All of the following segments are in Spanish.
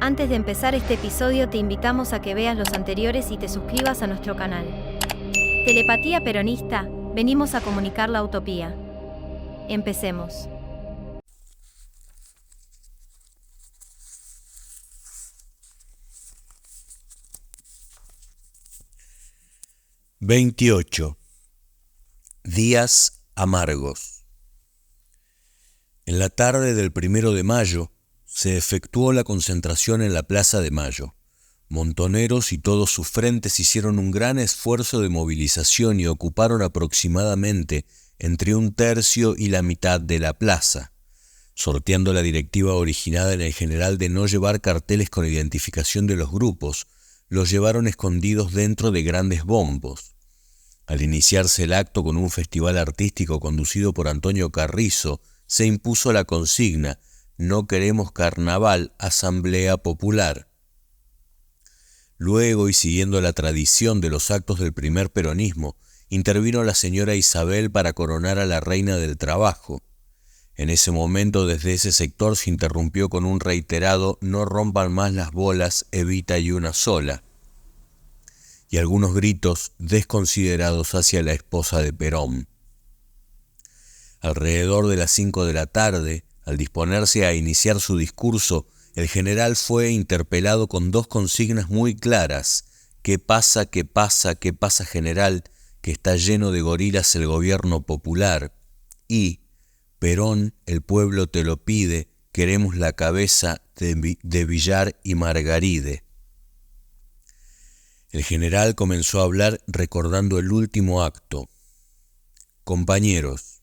Antes de empezar este episodio te invitamos a que veas los anteriores y te suscribas a nuestro canal. Telepatía Peronista, venimos a comunicar la utopía. Empecemos. (28) Días amargos. En la tarde del 1 de mayo se efectuó la concentración en la Plaza de Mayo. Montoneros y todos sus frentes hicieron un gran esfuerzo de movilización y ocuparon aproximadamente entre un tercio y la mitad de la plaza, sorteando la directiva originada en el general de no llevar carteles con identificación de los grupos. Los llevaron escondidos dentro de grandes bombos. Al iniciarse el acto con un festival artístico conducido por Antonio Carrizo, se impuso la consigna: no queremos carnaval, asamblea popular. Luego, y siguiendo la tradición de los actos del primer peronismo, intervino la señora Isabel para coronar a la reina del trabajo. En ese momento, desde ese sector se interrumpió con un reiterado «no rompan más las bolas, Evita y una sola», y algunos gritos desconsiderados hacia la esposa de Perón. Alrededor de las 5 de la tarde, al disponerse a iniciar su discurso, el general fue interpelado con dos consignas muy claras: ¿qué pasa, qué pasa, qué pasa, general, que está lleno de gorilas el gobierno popular? Y Perón, el pueblo te lo pide, queremos la cabeza de Villar y Margaride. El general comenzó a hablar recordando el último acto. Compañeros,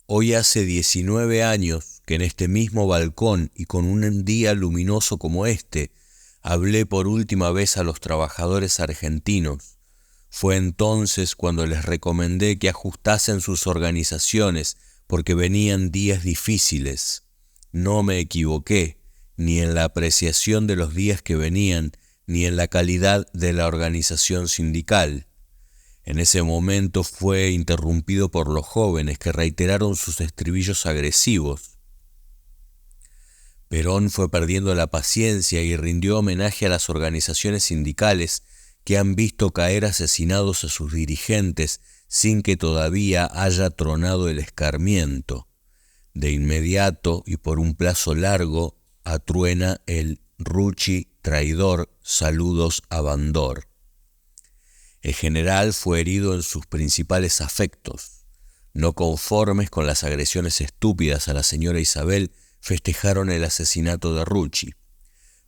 hoy hace 19 años que en este mismo balcón y con un día luminoso como este, hablé por última vez a los trabajadores argentinos. Fue entonces cuando les recomendé que ajustasen sus organizaciones porque venían días difíciles. No me equivoqué, ni en la apreciación de los días que venían, ni en la calidad de la organización sindical. En ese momento fue interrumpido por los jóvenes que reiteraron sus estribillos agresivos. Perón fue perdiendo la paciencia y rindió homenaje a las organizaciones sindicales que han visto caer asesinados a sus dirigentes sin que todavía haya tronado el escarmiento. De inmediato y por un plazo largo atruena el Rucci traidor, saludos a Bandor. El general fue herido en sus principales afectos. No conformes con las agresiones estúpidas a la señora Isabel, festejaron el asesinato de Rucci.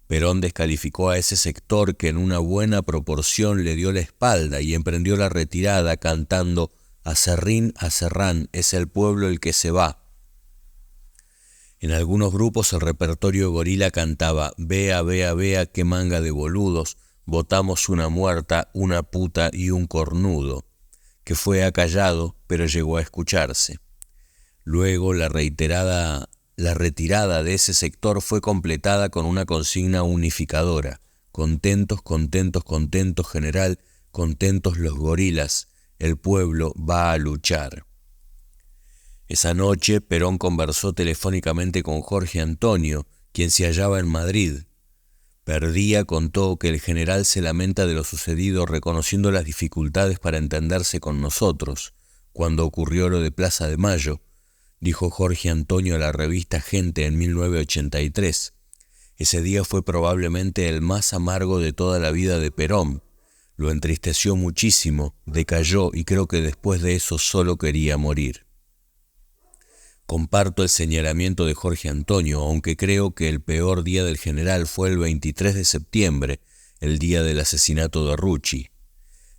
Perón descalificó a ese sector que en una buena proporción le dio la espalda y emprendió la retirada cantando «Aserrín, Aserrán, es el pueblo el que se va». En algunos grupos el repertorio gorila cantaba «Vea, vea, vea, qué manga de boludos, votamos una muerta, una puta y un cornudo», que fue acallado, pero llegó a escucharse. Luego la retirada de ese sector fue completada con una consigna unificadora: «Contentos, contentos, contentos, general, contentos los gorilas, el pueblo va a luchar». Esa noche Perón conversó telefónicamente con Jorge Antonio, quien se hallaba en Madrid. Perdía contó que el general se lamenta de lo sucedido, reconociendo las dificultades para entenderse con nosotros. Cuando ocurrió lo de Plaza de Mayo, dijo Jorge Antonio a la revista Gente en 1983, ese día fue probablemente el más amargo de toda la vida de Perón. Lo entristeció muchísimo, decayó y creo que después de eso solo quería morir. Comparto el señalamiento de Jorge Antonio, aunque creo que el peor día del general fue el 23 de septiembre, el día del asesinato de Rucci.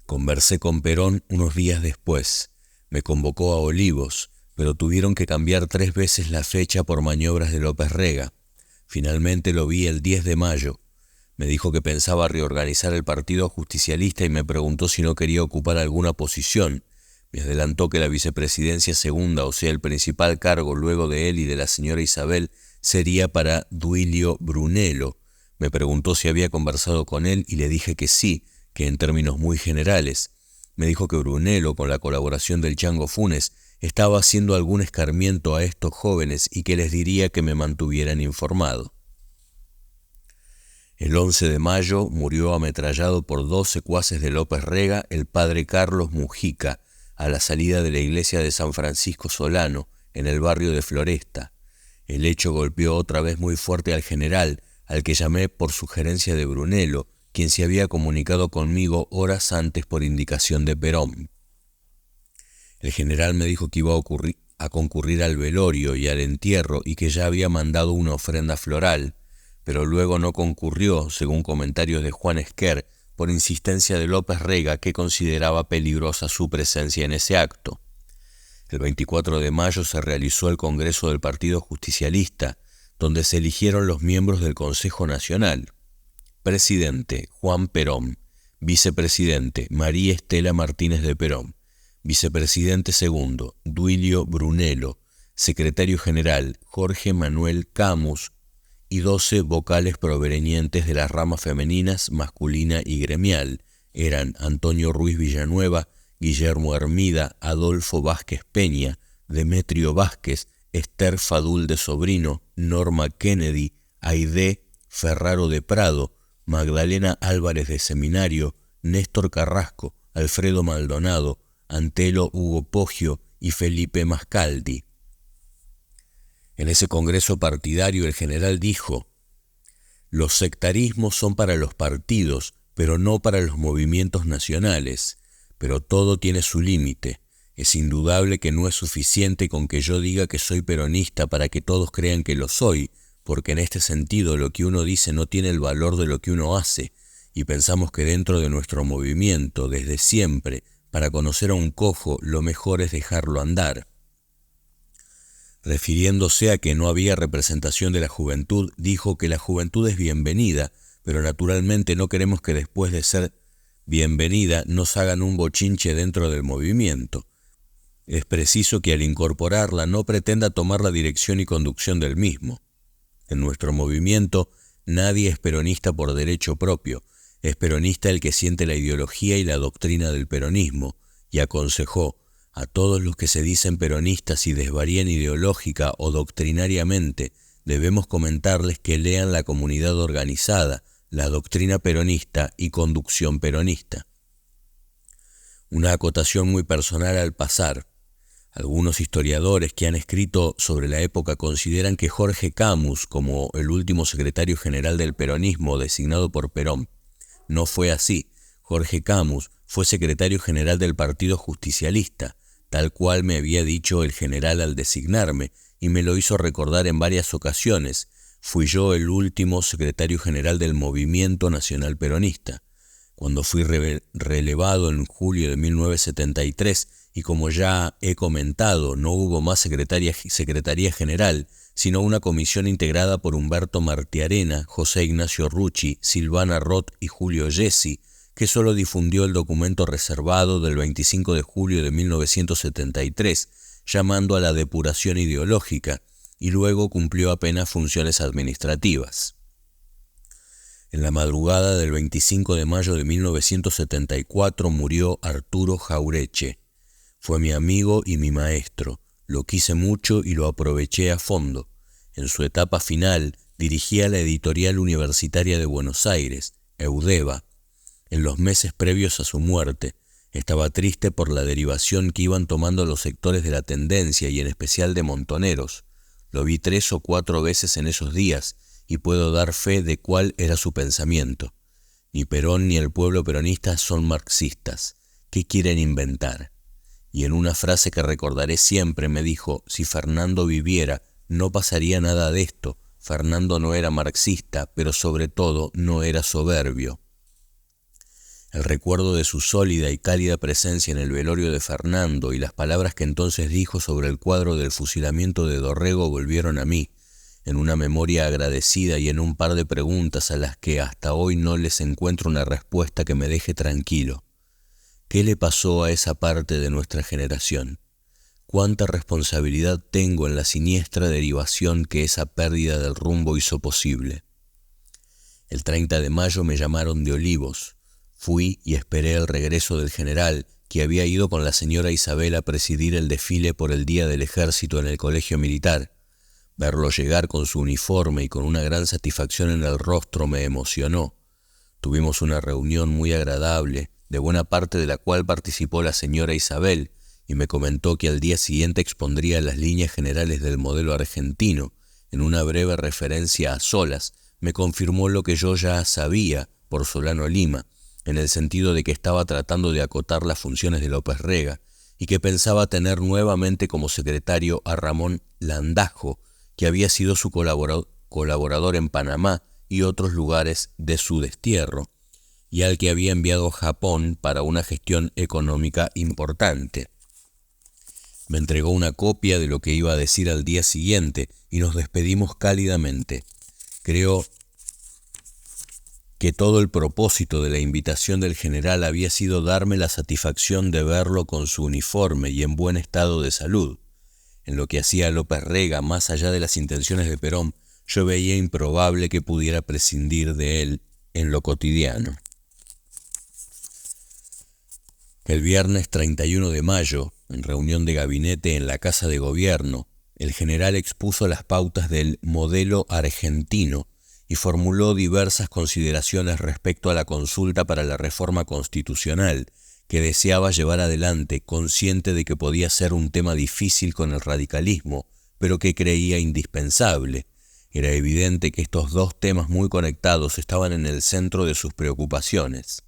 Conversé con Perón unos días después. Me convocó a Olivos, pero tuvieron que cambiar 3 veces la fecha por maniobras de López Rega. Finalmente lo vi el 10 de mayo. Me dijo que pensaba reorganizar el Partido Justicialista y me preguntó si no quería ocupar alguna posición. Me adelantó que la vicepresidencia segunda, o sea, el principal cargo luego de él y de la señora Isabel, sería para Duilio Brunello. Me preguntó si había conversado con él y le dije que sí, que en términos muy generales. Me dijo que Brunello, con la colaboración del Chango Funes, estaba haciendo algún escarmiento a estos jóvenes y que les diría que me mantuvieran informado. El 11 de mayo murió ametrallado por 2 secuaces de López Rega el padre Carlos Mujica, a la salida de la iglesia de San Francisco Solano, en el barrio de Floresta. El hecho golpeó otra vez muy fuerte al general, al que llamé por sugerencia de Brunello, quien se había comunicado conmigo horas antes por indicación de Perón. El general me dijo que iba a concurrir al velorio y al entierro y que ya había mandado una ofrenda floral, pero luego no concurrió, según comentarios de Juan Esquer, por insistencia de López Rega, que consideraba peligrosa su presencia en ese acto. El 24 de mayo se realizó el Congreso del Partido Justicialista, donde se eligieron los miembros del Consejo Nacional. Presidente, Juan Perón. Vicepresidente, María Estela Martínez de Perón. Vicepresidente segundo, Duilio Brunello. Secretario general, Jorge Manuel Camus. Y 12 vocales provenientes de las ramas femeninas, masculina y gremial. Eran Antonio Ruiz Villanueva, Guillermo Hermida, Adolfo Vázquez Peña, Demetrio Vázquez, Esther Fadul de Sobrino, Norma Kennedy, Aidé Ferraro de Prado, Magdalena Álvarez de Seminario, Néstor Carrasco, Alfredo Maldonado, Antelo Hugo Poggio y Felipe Mascaldi. En ese congreso partidario el general dijo: «Los sectarismos son para los partidos, pero no para los movimientos nacionales, pero todo tiene su límite. Es indudable que no es suficiente con que yo diga que soy peronista para que todos crean que lo soy, porque en este sentido lo que uno dice no tiene el valor de lo que uno hace, y pensamos que dentro de nuestro movimiento, desde siempre, para conocer a un cojo, lo mejor es dejarlo andar». Refiriéndose a que no había representación de la juventud, dijo que la juventud es bienvenida, pero naturalmente no queremos que después de ser bienvenida nos hagan un bochinche dentro del movimiento. Es preciso que al incorporarla no pretenda tomar la dirección y conducción del mismo. En nuestro movimiento nadie es peronista por derecho propio, es peronista el que siente la ideología y la doctrina del peronismo, y aconsejó: a todos los que se dicen peronistas y desvarían ideológica o doctrinariamente, debemos comentarles que lean La Comunidad Organizada, La Doctrina Peronista y Conducción Peronista. Una acotación muy personal al pasar. Algunos historiadores que han escrito sobre la época consideran que Jorge Camus, como el último secretario general del peronismo designado por Perón. No fue así. Jorge Camus fue secretario general del Partido Justicialista, tal cual me había dicho el general al designarme, y me lo hizo recordar en varias ocasiones. Fui yo el último secretario general del Movimiento Nacional Peronista. Cuando fui relevado en julio de 1973, y como ya he comentado, no hubo más secretaría general, sino una comisión integrada por Humberto Martiarena, José Ignacio Rucci, Silvana Roth y Julio Gessi, que solo difundió el documento reservado del 25 de julio de 1973, llamando a la depuración ideológica, y luego cumplió apenas funciones administrativas. En la madrugada del 25 de mayo de 1974 murió Arturo Jaureche. Fue mi amigo y mi maestro. Lo quise mucho y lo aproveché a fondo. En su etapa final dirigía la editorial universitaria de Buenos Aires, Eudeva. En los meses previos a su muerte, estaba triste por la derivación que iban tomando los sectores de la tendencia y en especial de Montoneros. Lo vi 3 o 4 veces en esos días y puedo dar fe de cuál era su pensamiento. Ni Perón ni el pueblo peronista son marxistas. ¿Qué quieren inventar? Y en una frase que recordaré siempre me dijo: si Fernando viviera, no pasaría nada de esto. Fernando no era marxista, pero sobre todo no era soberbio. El recuerdo de su sólida y cálida presencia en el velorio de Fernando y las palabras que entonces dijo sobre el cuadro del fusilamiento de Dorrego volvieron a mí, en una memoria agradecida y en un par de preguntas a las que hasta hoy no les encuentro una respuesta que me deje tranquilo. ¿Qué le pasó a esa parte de nuestra generación? ¿Cuánta responsabilidad tengo en la siniestra derivación que esa pérdida del rumbo hizo posible? El 30 de mayo me llamaron de Olivos. Fui y esperé el regreso del general, que había ido con la señora Isabel a presidir el desfile por el Día del Ejército en el Colegio Militar. Verlo llegar con su uniforme y con una gran satisfacción en el rostro me emocionó. Tuvimos una reunión muy agradable, de buena parte de la cual participó la señora Isabel, y me comentó que al día siguiente expondría las líneas generales del modelo argentino. En una breve referencia a solas, me confirmó lo que yo ya sabía por Solano Lima, en el sentido de que estaba tratando de acotar las funciones de López Rega, y que pensaba tener nuevamente como secretario a Ramón Landajo, que había sido su colaborador en Panamá y otros lugares de su destierro, y al que había enviado a Japón para una gestión económica importante. Me entregó una copia de lo que iba a decir al día siguiente y nos despedimos cálidamente. Creo que todo el propósito de la invitación del general había sido darme la satisfacción de verlo con su uniforme y en buen estado de salud. En lo que hacía a López Rega, más allá de las intenciones de Perón, yo veía improbable que pudiera prescindir de él en lo cotidiano. El viernes 31 de mayo, en reunión de gabinete en la Casa de Gobierno, el general expuso las pautas del modelo argentino y formuló diversas consideraciones respecto a la consulta para la reforma constitucional que deseaba llevar adelante, consciente de que podía ser un tema difícil con el radicalismo, pero que creía indispensable. Era evidente que estos dos temas muy conectados estaban en el centro de sus preocupaciones.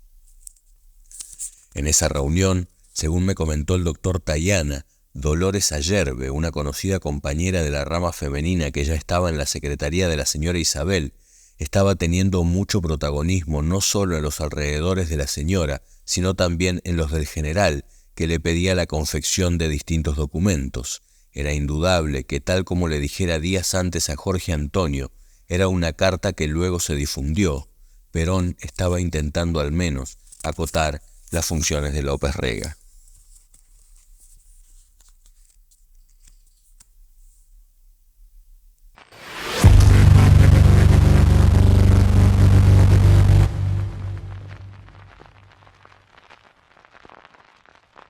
En esa reunión, según me comentó el doctor Tayana, Dolores Ayerbe, una conocida compañera de la rama femenina que ya estaba en la secretaría de la señora Isabel, estaba teniendo mucho protagonismo no solo en los alrededores de la señora, sino también en los del general, que le pedía la confección de distintos documentos. Era indudable que, tal como le dijera días antes a Jorge Antonio, era una carta que luego se difundió. Perón estaba intentando al menos acotar las funciones de López Rega.